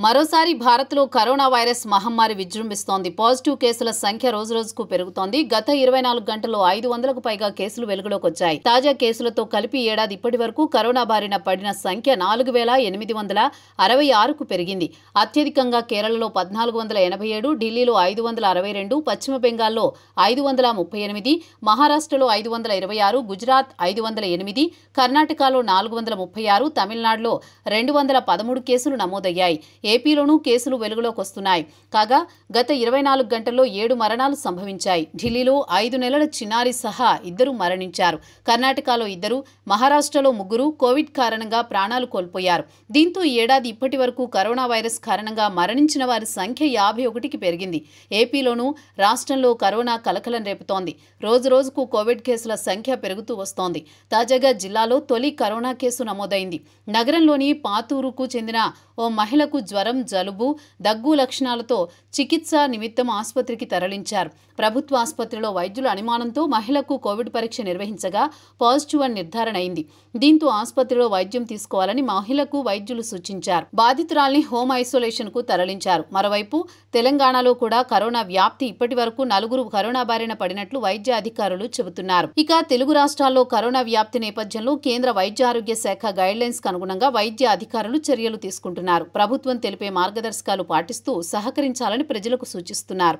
మరోసారి భారత్లో corona virus మహమ్మారి విజృంభిస్తోంది. పాజిటివ్ కేసుల సంఖ్య రోజురోజుకు పెరుగుతోంది. గత 24 గంటల్లో 500కు పైగా కేసులు వెలుగులోకి వచ్చాయి. తాజా కేసులతో కలిపి ఏడాది ఇప్పటి వరకు కరోనా బారిన పడిన సంఖ్య 4866కు పెరిగింది. అత్యధికంగా కేరళలో 1487, ఢిల్లీలో 562, పశ్చిమ బెంగాల్లో 538, మహారాష్ట్రలో 526, గుజరాత్ 508, కర్ణాటకలో 436, తమిళనాడులో 213 కేసులు నమోదయ్యాయి. ఏపీలోనూ కేసులు వెలుగులోకి వస్తున్నాయి. కాగా గత 24 గంటల్లో 7 మరణాలు సంభవించాయి. ఢిల్లీలో 5 నెలల చిన్నారి సహా 2 మరణించారు. కర్ణాటకలో 2, మహారాష్ట్రలో 3 కోవిడ్ కారణంగా ప్రాణాలు కోల్పోయారు. దీంతో ఈ ఏడాది ఇప్పటి వరకు కరోనా వైరస్ కారణంగా మరణించిన వారి సంఖ్య 51కి పెరిగింది. ఏపీలోనూ రాష్ట్రంలో కరోనా కలకలం రేపుతోంది. రోజురోజుకు కోవిడ్ కేసుల సంఖ్య పెరుగుతూ వస్తోంది. తాజాగా జిల్లాలో తొలి కరోనా కేసు నమోదైంది. నగరంలోని పాతూరుకు చెందిన ఓ మహిళకు జ్వరం, జలుబు, దగ్గు లక్షణాలతో చికిత్స నిమిత్తం ఆసుపత్రికి తరలించారు. ప్రభుత్వ ఆసుపత్రిలో వైద్యుల అనుమానంతో మహిళకు కోవిడ్ పరీక్ష నిర్వహించగా పాజిటివ్ అని నిర్ధారణ అయింది. దీంతో ఆసుపత్రిలో వైద్యం తీసుకోవాలని మహిళకు వైద్యులు సూచించారు. బాధితురాల్ని హోమ్ ఐసోలేషన్ కు తరలించారు. మరోవైపు తెలంగాణలో కూడా కరోనా వ్యాప్తి ఇప్పటి వరకు 4 కరోనా బారిన పడినట్లు వైద్య అధికారులు చెబుతున్నారు. ఇక తెలుగు రాష్ట్రాల్లో కరోనా వ్యాప్తి నేపథ్యంలో కేంద్ర వైద్య ఆరోగ్య శాఖ గైడ్లైన్స్ కు అనుగుణంగా వైద్య అధికారులు చర్యలు తీసుకుంటున్నారు. ప్రభుత్వం తెలిపే మార్గదర్శకాలు పాటిస్తూ సహకరించాలని ప్రజలకు సూచిస్తున్నారు.